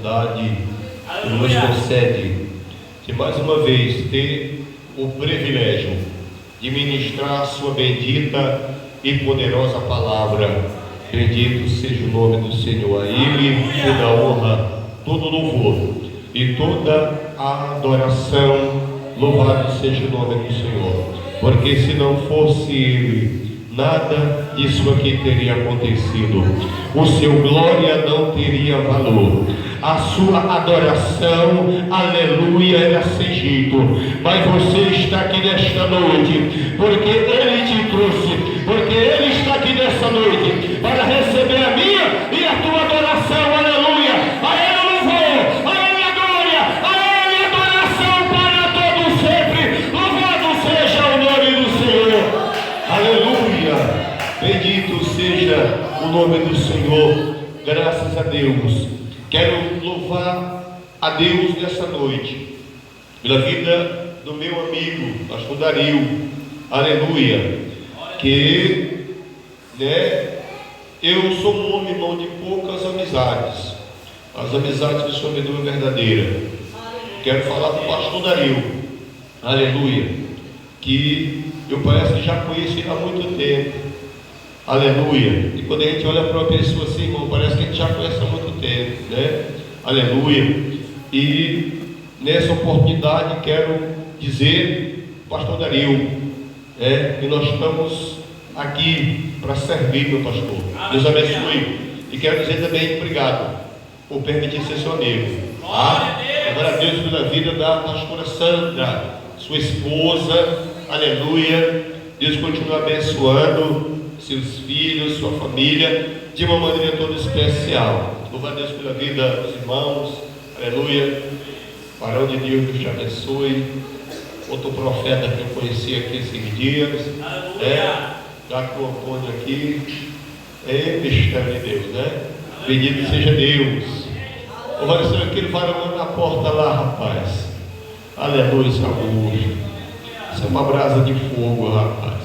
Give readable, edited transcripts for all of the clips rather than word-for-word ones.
bondade e nos concede de mais uma vez ter o privilégio de ministrar a sua bendita e poderosa palavra. Bendito seja o nome do Senhor. A Ele toda a honra, todo o louvor e toda a adoração. Louvado seja o nome do Senhor, porque se não fosse Ele, nada disso aqui teria acontecido. O seu glória não teria valor, a sua adoração, aleluia, era sem jeito. Mas você está aqui nesta noite porque Ele te trouxe, porque Ele está aqui nesta noite para receber a minha e a tua adoração, aleluia. A Ele louvor, a Ele a glória, a Ele a adoração para todo sempre. Louvado seja o nome do Senhor, aleluia. Bendito seja o nome do Senhor. Graças a Deus. Quero louvar a Deus nessa noite pela vida do meu amigo pastor Dario, aleluia. Que eu sou um homem, irmão, de poucas amizades. As amizades que são verdadeira. Quero falar com o pastor Dario, aleluia, que eu parece que já conheço ele há muito tempo, aleluia. E quando a gente olha para uma pessoa assim, irmão, parece que a gente já conhece há muito tempo, né? Aleluia. E nessa oportunidade quero dizer, pastor Dario, que nós estamos aqui para servir, meu pastor. Deus abençoe. E quero dizer também obrigado por permitir ser seu amigo. Agora a Deus pela vida da pastora Sandra, sua esposa, aleluia. Deus continua abençoando seus filhos, sua família, de uma maneira toda especial. Louva a Deus pela vida dos irmãos, aleluia. Varão de Deus, Deus te abençoe. Outro profeta que eu conheci aqui esses dias, Jacob Antônio aqui, mistério de Deus, né? Bendito seja Deus. Louva a Deus, aquele varão na porta lá, rapaz, aleluia, saúde. Isso é uma brasa de fogo, rapaz.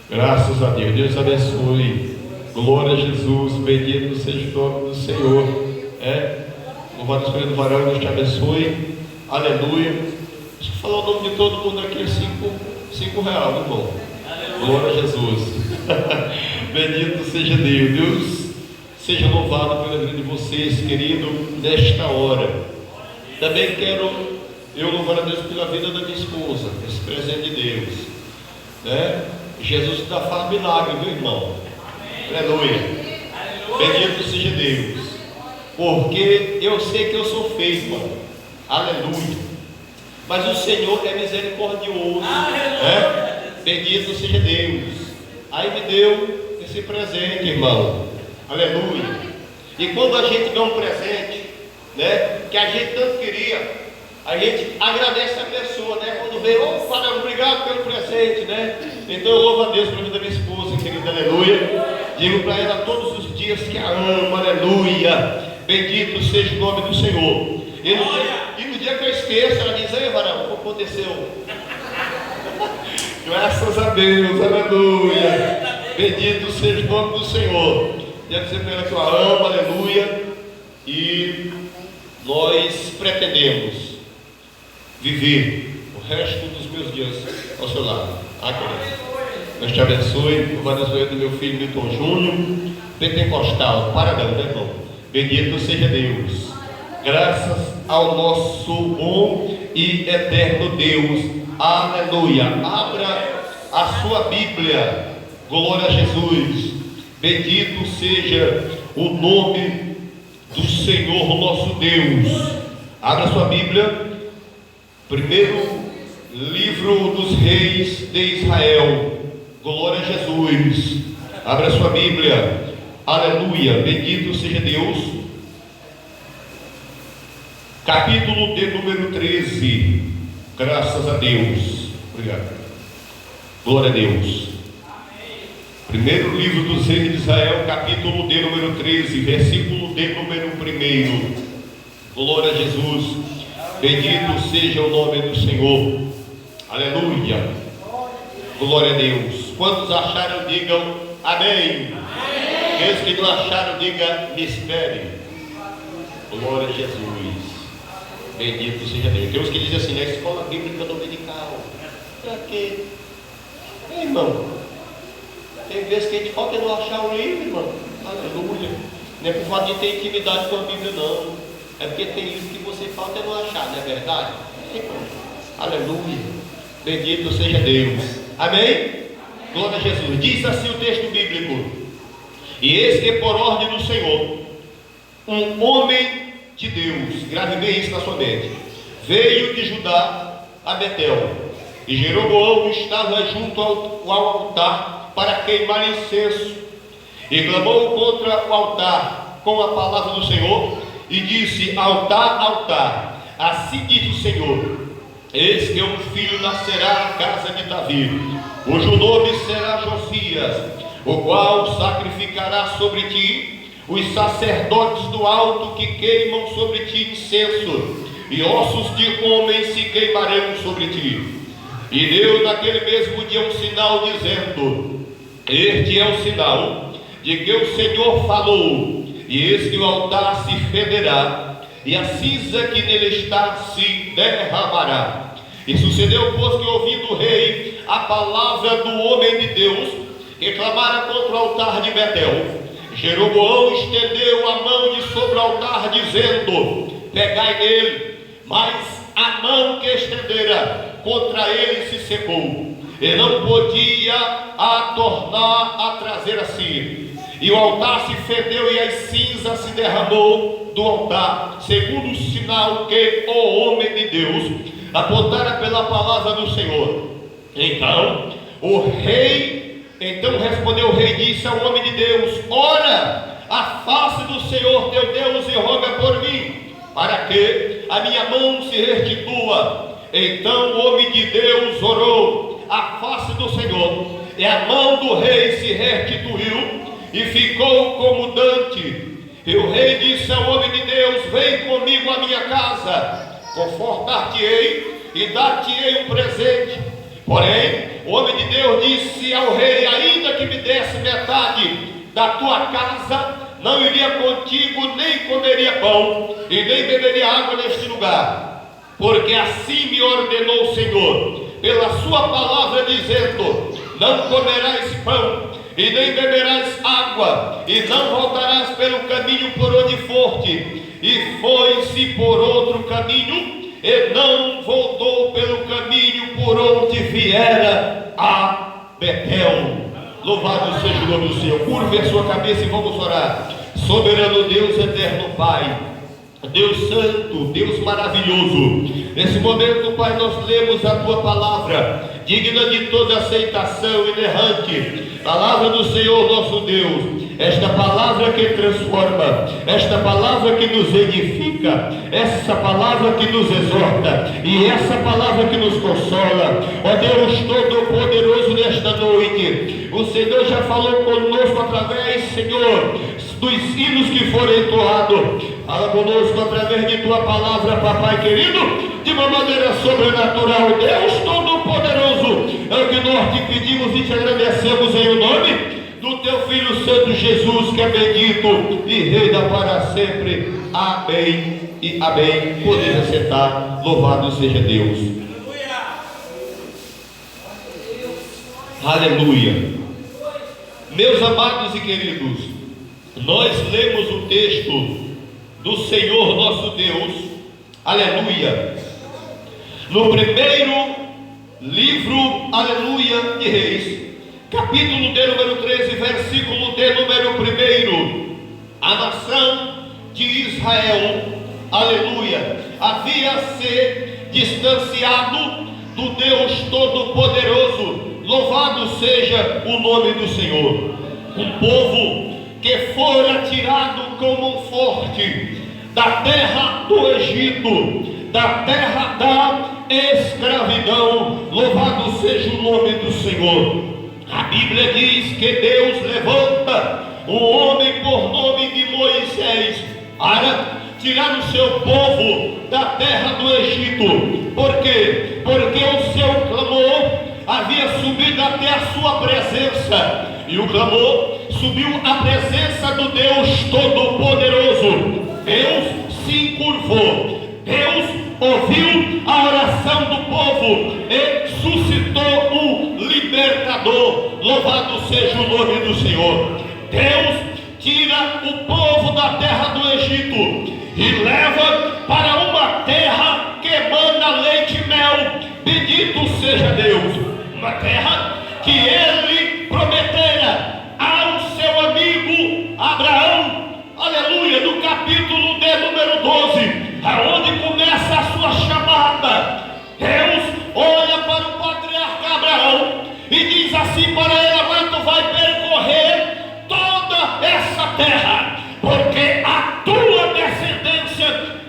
Graças a Deus. Deus abençoe. Glória a Jesus. Bendito seja o nome do Senhor. Louvado seja o varão. Deus te abençoe. Aleluia. Deixa eu falar o nome de todo mundo aqui. R$5, irmão. Glória a Jesus. Bendito seja Deus. Deus seja louvado pela vida de vocês, querido, nesta hora. Também quero louvar a Deus pela vida da minha esposa, esse presente de Deus, né? Jesus ainda faz milagre, viu, irmão? Aleluia. Bendito seja Deus, porque eu sei que eu sou feio, irmão, aleluia, mas o Senhor é misericordioso, né? Bendito seja Deus. Aí me deu esse presente, irmão, aleluia. E quando a gente dá um presente, né, que a gente tanto queria, a gente agradece a pessoa, né? Quando vem, Padre, obrigado pelo presente, né? Então eu louvo a Deus pela vida da minha esposa, querida, aleluia. Digo para ela todos os dias que a amo, aleluia. Bendito seja o nome do Senhor. E no dia que eu esqueço, ela diz, ei, varão, o que aconteceu? Graças a Deus, aleluia. Bendito seja o nome do Senhor. Quero dizer para ela que eu a amo, aleluia. E nós pretendemos viver o resto dos meus dias ao seu lado. Deus te abençoe. Louvado seja do meu filho Milton Júnior, pentecostal, paradão, né, irmão? Bendito seja Deus. Graças ao nosso bom e eterno Deus, aleluia. Abra a sua Bíblia, glória a Jesus. Bendito seja o nome do Senhor, nosso Deus. Abra a sua Bíblia. Primeiro livro dos reis de Israel. Glória a Jesus. Abra sua Bíblia. Aleluia. Bendito seja Deus. Capítulo de número 13. Graças a Deus. Obrigado. Glória a Deus. Primeiro livro dos reis de Israel, capítulo de número 13, versículo de número 1. Glória a Jesus. Bendito seja o nome do Senhor. Aleluia. Glória a Deus. Quantos acharam, digam amém. Aqueles que não acharam, digam mistério. Glória a Jesus. Bendito seja Deus. Tem uns que dizem assim, na escola bíblica dominical. Pra quê? Irmão, tem vezes que a gente falta não achar o livro, irmão. Aleluia. Não é por fato de ter intimidade com a Bíblia, não. É porque tem livro que você falta não achar, não é verdade? Irmão. Aleluia. Bendito seja Deus. Amém? Glória a Jesus. Diz assim o texto bíblico: e eis que por ordem do Senhor, um homem de Deus, grave bem isso na sua mente, veio de Judá a Betel, e Jeroboão estava junto ao altar para queimar incenso, e clamou contra o altar com a palavra do Senhor, e disse: altar, altar, assim diz o Senhor, eis que um filho nascerá à casa de Davi, cujo nome será Josias, o qual sacrificará sobre ti os sacerdotes do alto que queimam sobre ti incenso, e ossos de homens se queimarão sobre ti. E deu naquele mesmo dia um sinal, dizendo: este é o sinal de que o Senhor falou, e eis que o altar se fenderá, e a cinza que nele está se derramará. E sucedeu, pois, que ouvindo o rei a palavra do homem de Deus, que clamara contra o altar de Betel, Jeroboão estendeu a mão de sobre o altar, dizendo: pegai nele. Mas a mão que estendera contra ele se secou, e não podia a tornar a trazer assim. E o altar se fendeu, e a cinza se derramou do altar, segundo o sinal que o homem de Deus apontara pela palavra do Senhor. Então respondeu o rei, disse ao homem de Deus: ora, a face do Senhor teu Deus e roga por mim, para que a minha mão se restitua. Então o homem de Deus orou a face do Senhor, e a mão do rei se restituiu, e ficou como dante. E o rei disse ao homem de Deus: vem comigo à minha casa, confortar-te-ei e dar-te-ei um presente. Porém, o homem de Deus disse ao rei: ainda que me desse metade da tua casa, não iria contigo, nem comeria pão, e nem beberia água neste lugar. Porque assim me ordenou o Senhor, pela sua palavra, dizendo: não comerás pão, e nem beberás água, e não voltarás pelo caminho por onde forte. E foi-se por outro caminho, e não voltou pelo caminho por onde viera a Betel. Louvado seja o nome do Senhor. Curve a sua cabeça e vamos orar. Soberano Deus, eterno Pai, Deus santo, Deus maravilhoso, nesse momento, Pai, nós lemos a tua palavra, digna de toda aceitação, inerrante, palavra do Senhor nosso Deus, esta palavra que transforma, esta palavra que nos edifica, essa palavra que nos exorta, e essa palavra que nos consola. Ó Deus Todo-Poderoso, nesta noite, o Senhor já falou conosco através, Senhor, dos hinos que foram entoados. Fala conosco através de tua palavra, papai querido, de uma maneira sobrenatural. Deus Todo-Poderoso, é o que nós te pedimos e te agradecemos em o nome do teu Filho Santo Jesus, que é bendito e reina para sempre. Amém e amém. Podeis sentar. Louvado seja Deus. Aleluia. Meus amados e queridos, nós lemos o texto do Senhor nosso Deus, aleluia, no primeiro livro, aleluia, de Reis, capítulo de número 13, versículo de número 1. A nação de Israel, aleluia, havia se distanciado do Deus Todo-Poderoso. Louvado seja o nome do Senhor. Um povo que fora tirado como um forte da terra do Egito, da terra da escravidão. Louvado seja o nome do Senhor. A Bíblia diz que Deus levanta um homem por nome de Moisés para tirar o seu povo da terra do Egito. Por quê? Porque o seu clamor havia subido até a sua presença, e o clamor subiu à presença do Deus Todo-Poderoso. Deus se encurvou. Deus ouviu a oração do povo e suscitou um libertador. Louvado seja o nome do Senhor. Deus tira o povo da terra do Egito e leva para uma terra que emana leite e mel. Bendito seja Deus. Uma terra que Ele prometera ao seu amigo Abraão. Aleluia, no capítulo de número 12, aonde começa a sua chamada. Deus olha para o patriarca Abraão e diz assim para ele: agora tu vai percorrer toda essa terra, porque a tua descendência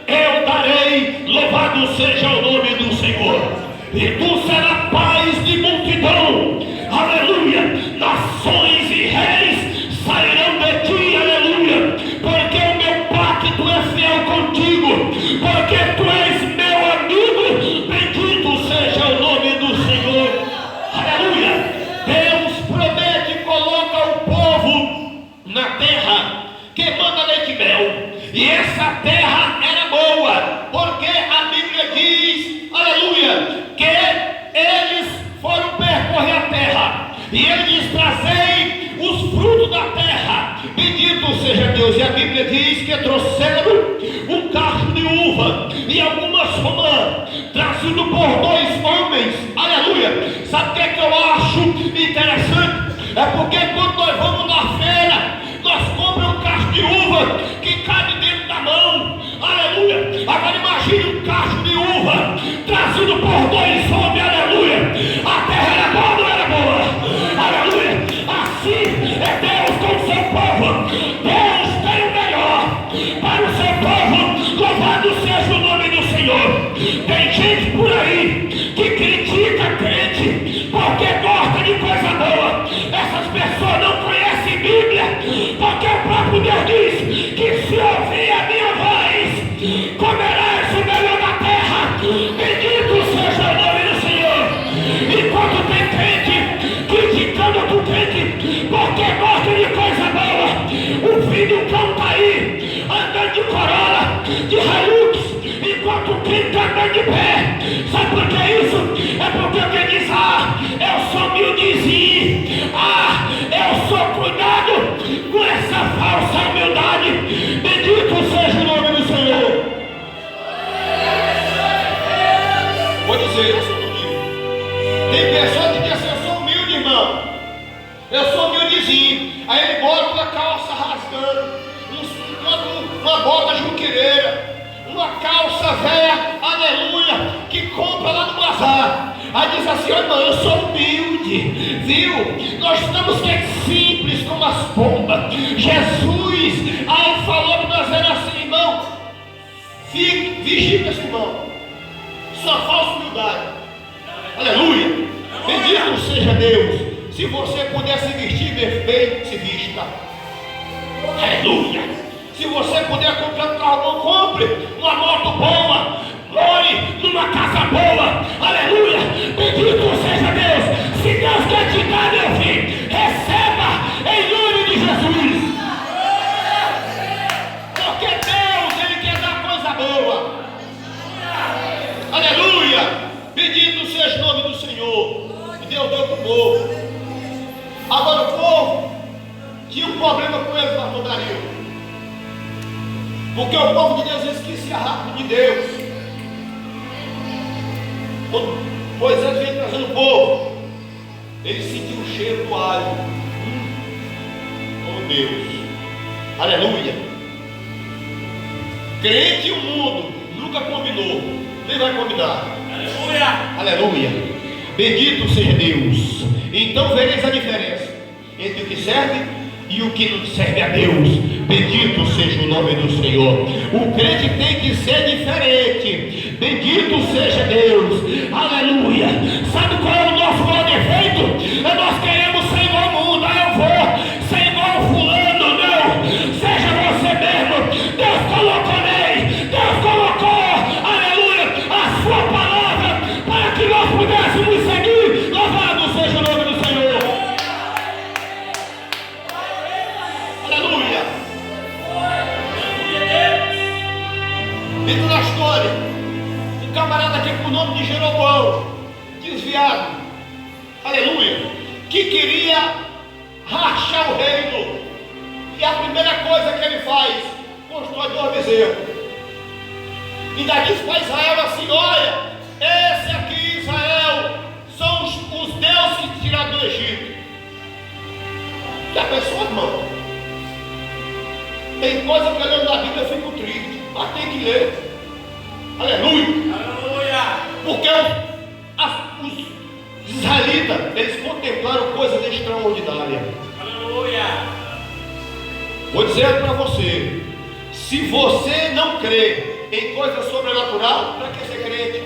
eu darei. Louvado seja o nome do Senhor. E tu serás pais de multidão. Aleluia. Nações e reis sairão de ti. Aleluia. Porque o meu pacto é fiel contigo, porque tu és meu amigo. Bendito seja o nome do Senhor. Aleluia. Deus promete e coloca o povo na terra que manda leite e mel. E essa terra era boa, porque a Bíblia diz, aleluia, que eles foram percorrer a terra. E ele diz: trazei os frutos da terra. Bendito seja Deus. E a Bíblia diz que trouxeram um cacho de uva e algumas romãs, trazido por 2 homens. Aleluia. Sabe o que é que eu acho interessante? É porque quando nós vamos na feira, nós compramos um cacho de uva que cabe dentro da mão. Aleluia. Agora imagine um cacho de uva trazido por 2 homens. Aleluia. A terra era boa ou não era boa? Aleluia. Assim é Deus com o seu povo. Deus tem o melhor para o seu povo. Louvado seja o nome do Senhor. Tem gente por aí que critica crente porque gosta de coisa boa. Essas pessoas não conhecem Bíblia, porque o próprio Deus diz que se ouvir a minha voz, comerás o melhor da terra. Bendito seja o nome do Senhor. Enquanto tem crente criticando outro crente porque gosta de coisa boa, o filho do cão está aí andando de Corolla, de Hilux, enquanto o crente está andando de pé. Sabe por que isso? É porque alguém diz: eu sou humildezinho, eu sou cuidado com essa falsa humildade. Bendito seja o nome do Senhor. Vou dizer, eu sou humilde. Tem pessoa que diz assim: eu sou humilde, irmão, eu sou humildezinho. Aí ele bota uma calça rasgando, uma bota junqueira, uma calça velha, aleluia, que compra lá no bazar. Aí diz assim: irmão, eu sou humilde, viu? Nós estamos que simples como as pombas. Jesus aí falou para nós assim: irmão, fique, vigie com esse irmão, só falsa humildade. Aleluia. Bendito seja Deus. Se você puder se vestir bem, se vista. Aleluia. Se você puder comprar um carro bom, compre uma moto boa, more numa casa boa. Aleluia. Bendito seja Deus. Se Deus quer te dar, meu filho, receba em nome de Jesus. Porque Deus, Ele quer dar coisa boa. Aleluia. Bendito seja o nome do Senhor. E Deus deu para o povo. Agora o povo tinha um problema com eles, pastor Dario. Porque o povo de Deus esquecia rápido de Deus. Quando Moisés veio trazendo o povo, ele sentiu o cheiro do alho. Oh Deus, aleluia. Crente e o mundo nunca combinou, nem vai combinar. Aleluia, aleluia. Bendito seja Deus. Então vereis a diferença entre o que serve e o que não serve a Deus. Bendito seja o nome do Senhor. O crente tem que ser diferente. Bendito seja Deus. Aleluia. Sabe qual é o nosso maior defeito? Nós queremos ser igual ao mundo. Eu vou ser igual ao fulano. Não. Seja você mesmo. Deus colocou nele. Deus colocou, aleluia, a sua palavra para que nós pudéssemos seguir. Louvado seja o nome do Senhor. capítulo da história, um camarada aqui com o nome de Jeroboão, desviado, aleluia, que queria rachar o reino. E a primeira coisa que ele faz, constrói 2 bezerros. E daí diz para Israel assim: olha, esse aqui, Israel, são os deuses que te tiraram do Egito. Já pensou, irmão? Tem coisa que eu leio na Bíblia eu fico triste, mas tem que ler. Aleluia! Aleluia! Porque os israelitas, eles contemplaram coisas extraordinárias. Aleluia! Vou dizer para você: se você não crê em coisa sobrenatural, para que ser crente?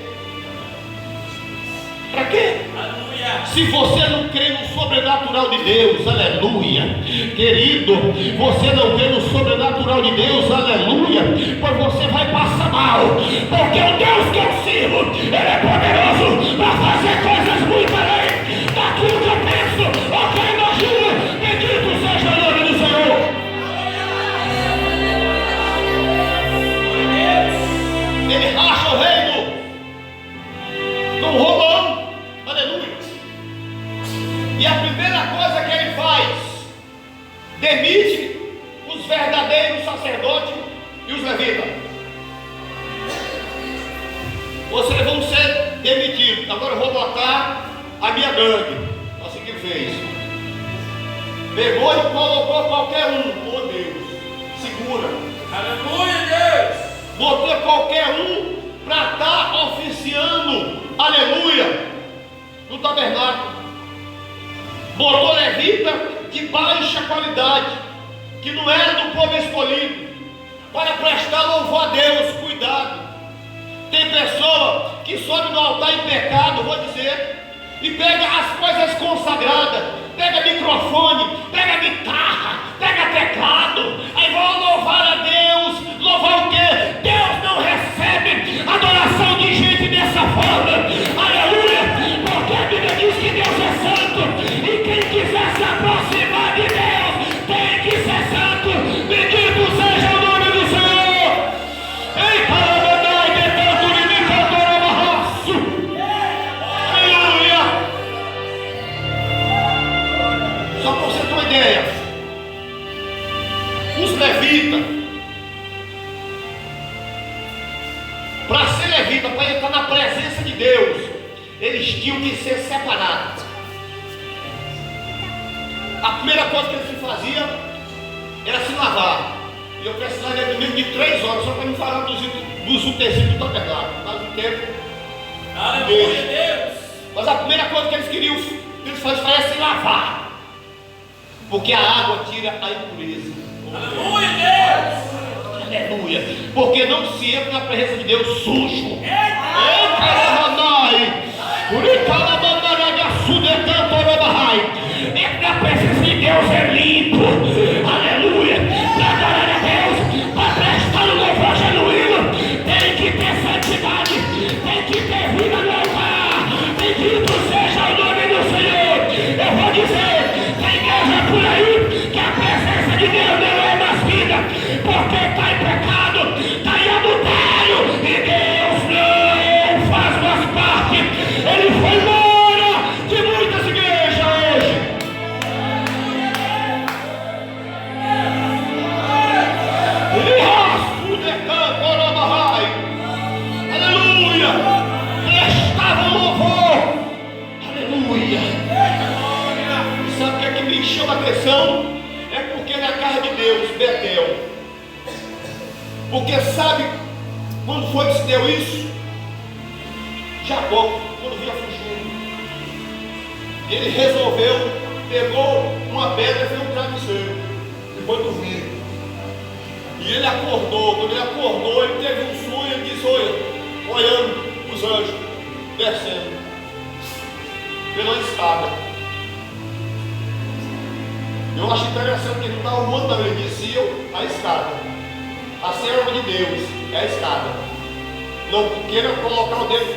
Para quê? Aleluia. Se você não crê no sobrenatural de Deus, aleluia, querido, você não crê no sobrenatural de Deus, aleluia, pois você vai passar mal, porque o Deus que eu sirvo, Ele é poderoso para fazer coisas muito além daquilo que eu penso ou que eu imagino. Bendito seja o nome do Senhor. Ele racha o reino com Roboão, aleluia. E a primeira coisa que ele faz, demite os verdadeiros sacerdotes e os levitas. Vocês vão ser demitidos. Agora eu vou botar a minha gangue. Assim que ele fez. Pegou e colocou qualquer um. Oh Deus, segura. Aleluia, Deus. Botou qualquer um para estar oficiando, aleluia, no tabernáculo. Botou levita de baixa qualidade, que não era do povo escolhido, para prestar louvor a Deus. Cuidado, tem pessoa que sobe no altar em pecado, vou dizer, e pega as coisas consagradas, pega microfone, pega guitarra, pega teclado, aí vão louvar a Deus. Louvar o quê? Deus não recebe adoração de gente dessa forma, aleluia, porque a Bíblia diz que Deus é santo, e quem quiser se aproximar de Deus tem que ser santo. Bendito seja o nome do Senhor. Ei, Caramanai, de tanto de mim, cantora barraço, aleluia. Só para você ter uma ideia, os levitas, para ser levita, para entrar na presença de Deus, eles tinham que ser separados. A primeira coisa que eles faziam era se lavar. E eu precisaria de menos de 3 horas só para me falar dos utensílios do tabernáculo. Mas o tempo. Aleluia, Deus. Mas a primeira coisa que eles queriam, eles faziam era se lavar, porque a água tira a impureza. Aleluia, Deus. Aleluia, porque não se entra na presença de Deus sujo. Entra na presença de Deus é limpo. Aleluia, para adorar a Deus, para prestar um louvor genuíno, tem que ter santidade, tem que ter vida no altar. Bendito seja o nome do Senhor. Eu vou dizer, tem igreja por aí que a presença de Deus não é mais vida, porque está em pecado, está em adultério, e Deus não faz mais parte. Ele foi embora de muitas igrejas hoje. Aleluia, prestava louvor. Aleluia. E sabe o que é que me chama a atenção? É porque na casa de Deus, Betel, porque sabe quando foi que se deu isso? Jacó, quando vinha fugindo, ele resolveu, pegou uma pedra e fez um travesseiro e foi dormir. E ele acordou. Quando ele acordou, ele teve um sonho. Ele disse: olhando os anjos descendo pela escada. Eu acho interessante que ele não estava mandando, ele descia a escada. A serva de Deus é a escada. Não queira colocar o dedo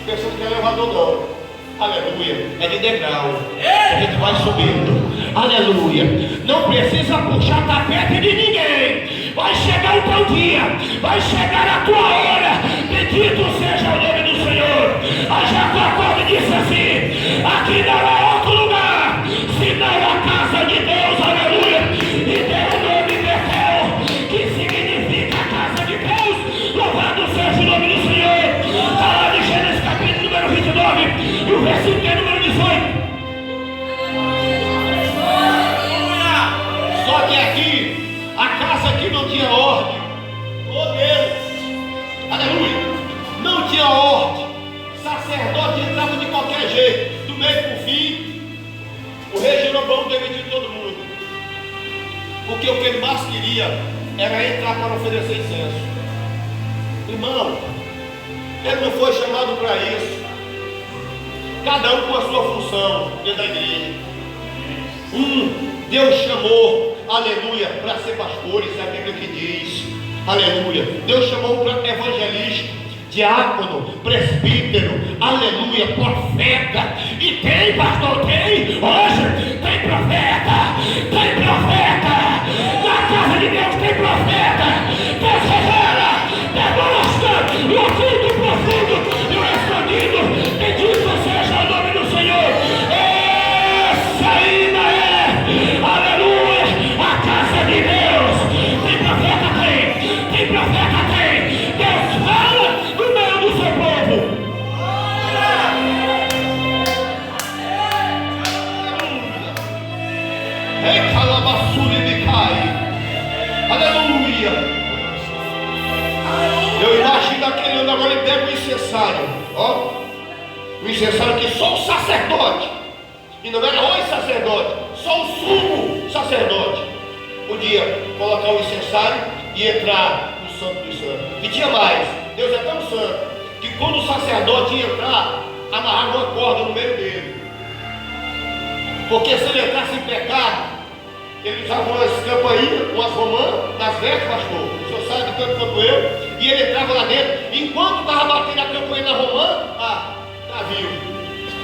pensando que é elevador, não. Aleluia, é de degrau. A gente vai subindo. Aleluia, não precisa puxar tapete de ninguém. Vai chegar o teu dia, vai chegar a tua hora. Bendito seja o nome do Senhor. A Jacó disse assim: aqui não é outro lugar senão a casa de Deus, aleluia. E deu o nome Betel, que significa a casa de Deus. Louvado seja o nome do Senhor. Está lá em Gênesis capítulo número 29 e o versículo é número 18. Só que aqui, a casa aqui não tinha ordem. Oh Deus, aleluia, não tinha ordem. Sacerdote entrava de qualquer jeito, do meio para o fim. O rei Jeroboão demitiu todo mundo, porque o que ele mais queria era entrar para oferecer incenso. Irmão, ele não foi chamado para isso. Cada um com a sua função dentro da igreja. Deus chamou, aleluia, para ser pastores, é a Bíblia que diz, aleluia. Deus chamou para evangelista, diácono, presbítero, aleluia, profeta. E tem, pastor, tem, hoje tem profeta, tem profeta. Na casa de Deus tem profeta. Deus revela, demonstra o oculto, o profundo e o escondido. Bendito seja o nome do Senhor. Essa ainda é, aleluia, a casa de Deus. Tem profeta, tem profeta, tem. Deus fala no meio do seu povo. Ei, calabaçuri me cai. Aleluia. Eu imagino aquele homem agora, ele pega o incensário, ó, o incensário que só o sacerdote, e não era o sacerdote, só o sumo sacerdote podia colocar o incensário e entrar no santo dos santos. E tinha mais, Deus é tão santo que quando o sacerdote ia entrar, amarrava uma corda no meio dele, porque se ele entrasse em pecado, ele usava umas campainhas, umas romãs, nas vestes, pastor. O senhor sabe tanto quanto eu. E ele entrava lá dentro. Enquanto estava batendo a campainha na romã, está vivo.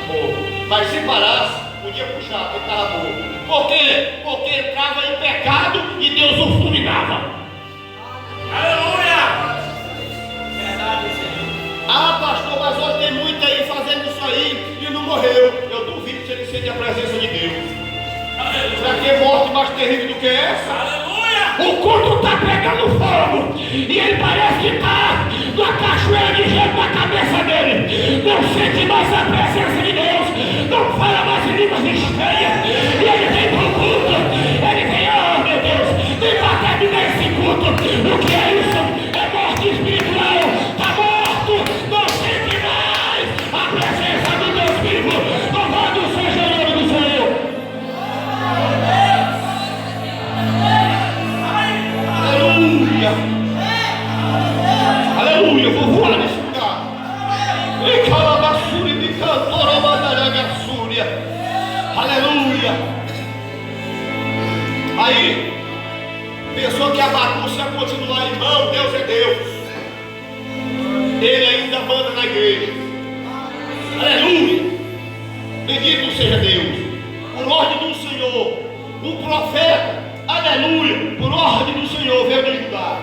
Bom. Mas se parasse, podia puxar, porque estava morto. Por quê? Porque entrava em pecado e Deus o fulminava. Aleluia! Verdade, Senhor. Pastor, mas hoje tem muito aí fazendo isso aí e não morreu. Eu duvido se ele sente a presença de Deus. Será que é morte mais terrível do que essa? Aleluia! O culto está pegando fogo e ele parece que está na cachoeira de gelo na cabeça dele. Não sente mais a presença de Deus, não fala mais em línguas estranhas. E ele vem para o culto, ele vem, oh meu Deus, vem para terminar esse culto. O que é isso? É morte espiritual. Está morto, não sente mais a presença do Deus vivo. Louvado seja o nome do Senhor. Aleluia, aleluia, vou voar nesse lugar. E calabaçuri de cantora mandaragaçúria. Aleluia. Aí pensou que a bagunça ia continuar, irmão. Deus é Deus, ele ainda manda na igreja. Aleluia, bendito seja Deus. Por ordem do Senhor, um profeta, aleluia, por ordem do Senhor, veio de Judá.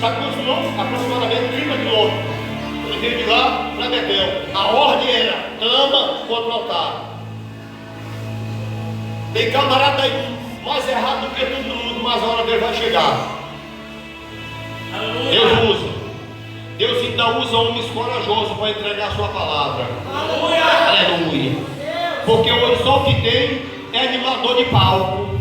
Sabe quantos quilômetros? Aproximadamente 30 quilômetros. Ele veio de lá para Betel. A ordem era: clama contra o altar. Tem camarada aí mais errado do que todo mundo, mas a hora dele vai chegar. Aleluia. Deus usa. Deus ainda usa homens corajosos para entregar a sua palavra. Aleluia. Aleluia. Porque hoje só o que tem é animador de palco.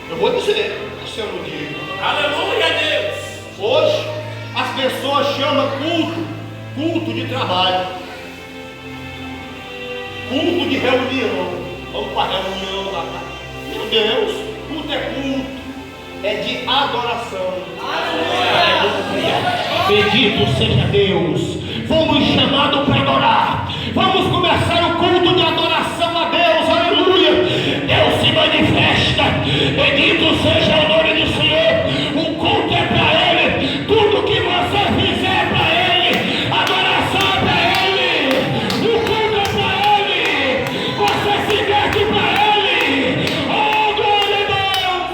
Eu vou dizer, se eu não digo. Aleluia, Deus. Hoje as pessoas chamam culto de trabalho, culto de reunião. Vamos para a reunião lá. Meu Deus, culto é culto, é de adoração. Aleluia. Bendito seja Deus. Fomos chamados para adorar. Vamos começar o culto de adoração a Deus. Aleluia. Deus se manifesta. Bendito seja o nome do Senhor. O culto é para Ele. Tudo que você fizer é para Ele. Adoração é para Ele. O culto é para Ele. Você se mete para Ele. Oh, glória a Deus.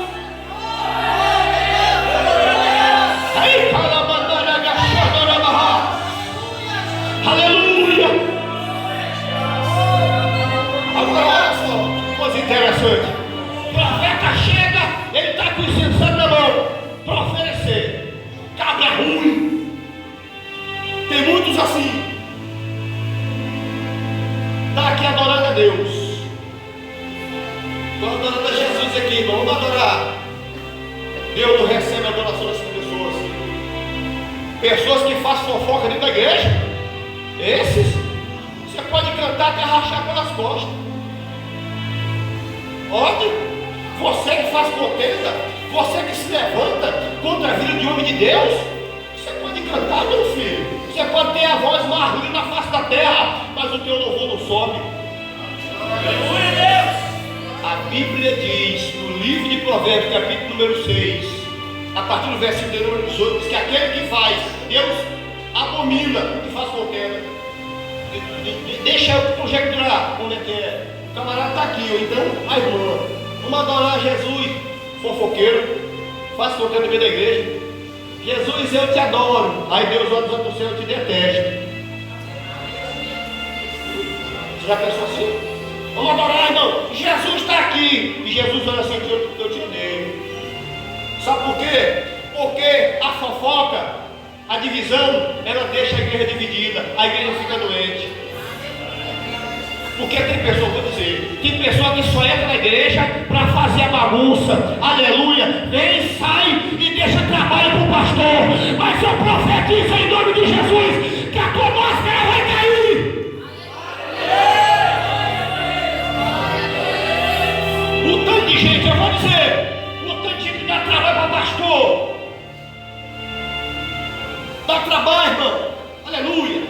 Vamos adorar. Deus não recebe a adoração dessas pessoas. Pessoas que fazem fofoca dentro da igreja. Esses, você pode cantar até rachar pelas costas. Olha, você que faz contenda, você que se levanta contra a vida de homem de Deus, você pode cantar, meu filho. Você pode ter a voz mais linda na face da terra, mas o teu louvor não sobe. Aleluia, Deus! A Bíblia diz, no livro de Provérbios, capítulo número 6, a partir do versículo número 18, diz que aquele que faz, Deus abomina, que faz contenda. Deixa eu conjecturar como é que é. O camarada está aqui, ou então a irmã. Vamos adorar Jesus, fofoqueiro, faz contenda no meio da igreja. Jesus, eu te adoro. Aí Deus olha do céu, eu te detesto. Você já pensou assim? Vamos adorar, irmão. Jesus está aqui. E Jesus olha assim, eu te odeio. Sabe por quê? Porque a fofoca, a divisão, ela deixa a igreja dividida. A igreja fica doente. Porque tem pessoa, vou dizer, tem pessoa que só entra na igreja para fazer a bagunça. Aleluia. Vem, sai e deixa trabalho para o pastor. Mas eu profetizo em nome de Jesus que a tua máscara vai cair. O tanto de gente, eu vou dizer, o tanto de gente que dá trabalho para o pastor. Dá trabalho, irmão. Aleluia.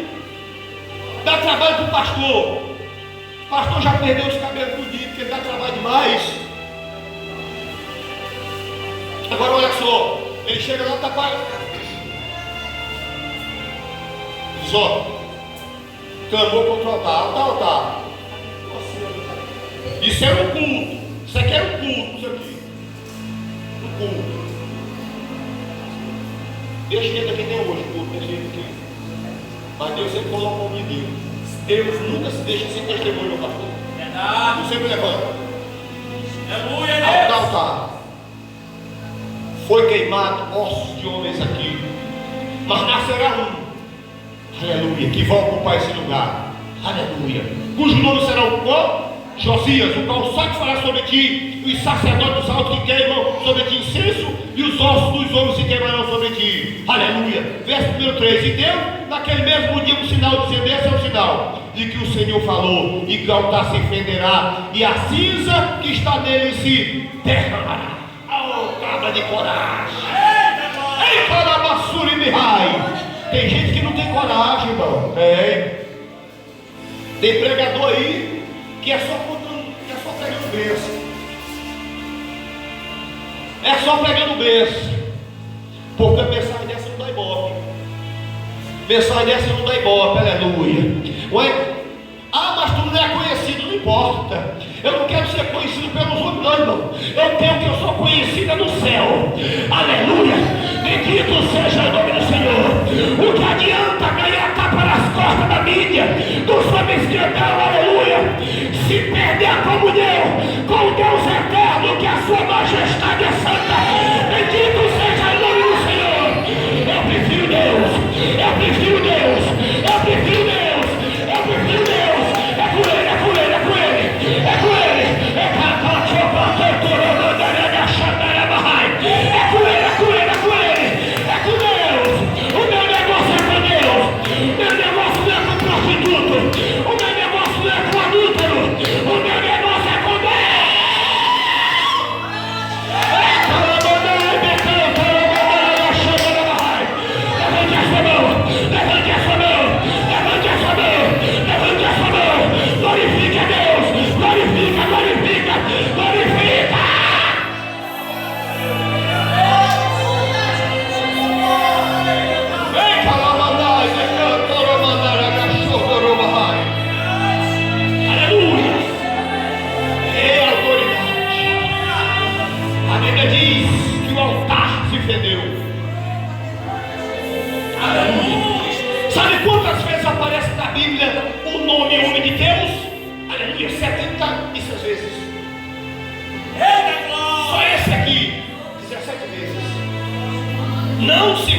Dá trabalho para o pastor. O pastor já perdeu os cabelos do dia, porque ele dá trabalho demais. Agora olha só, ele chega lá e está pagando. Diz, ó, clamou contra o altar, altar. Isso era um culto. Isso aqui era um culto, isso aqui. Um culto. Desse jeito aqui tem hoje, culto, desse jeito aqui. Mas Deus sempre coloca o nome de Deus. Deus nunca se deixa sem testemunho, meu pastor. Verdade. Deus sempre levanta. Aleluia. Altar. Foi queimado ossos de homens aqui. Mas nascerá um. Aleluia. Que vai ocupar esse lugar. Aleluia. Cujo nome será o qual? Josias, o qual só te fará sobre ti, os sacerdotes altos que queimam sobre ti incenso, e os ossos dos homens se queimarão sobre ti. Aleluia. Verso número 3. E deu naquele mesmo dia um sinal, dizendo: esse é o sinal de que o Senhor falou, e que o altar se fenderá, e a cinza que está nele se derramará. Oh, cabra de coragem! Ei, carabassura e mirrai! Tem gente que não tem coragem, irmão. Tem pregador aí que é só pregando bênção. É só pregando bênção. Porque a mensagem dessa não dá ibope. Mensagem dessa não dá ibope, aleluia. Ué? Ah, mas tu não é conhecido, não importa. Eu não quero ser conhecido pelos homens, não, irmão. Eu quero que eu sou conhecida no céu. Aleluia. Bendito seja o nome do Senhor. O que adianta ganhar tapa nas costas da mídia, dos homens que andam, aleluia, se perder a comunhão com o Deus eterno, que a sua majestade é santa. Bendito seja o nome do Senhor. Eu prefiro Deus. Eu prefiro Deus. Eu prefiro Deus. Eu prefiro Deus. É com ele, é com ele, é com ele. É com ele. É com ele, é com ele, é com ele. É com Deus. O meu negócio é com Deus. O meu negócio não é com prostituto. O meu negócio não é com adúltero. O meu negócio é com Deus. Levante a sua mão. Levante a sua mão. Levante a sua mão. Levante a sua mão. Glorifique a Deus. Glorifica, glorifica, glorifica. Aleluia. É autoridade. A Bíblia diz que o altar se fendeu. Aleluia. Sabe quantas vezes aparece na Bíblia o nome homem de Deus? Aleluia. 76 vezes. Só esse aqui, 17 vezes. Não se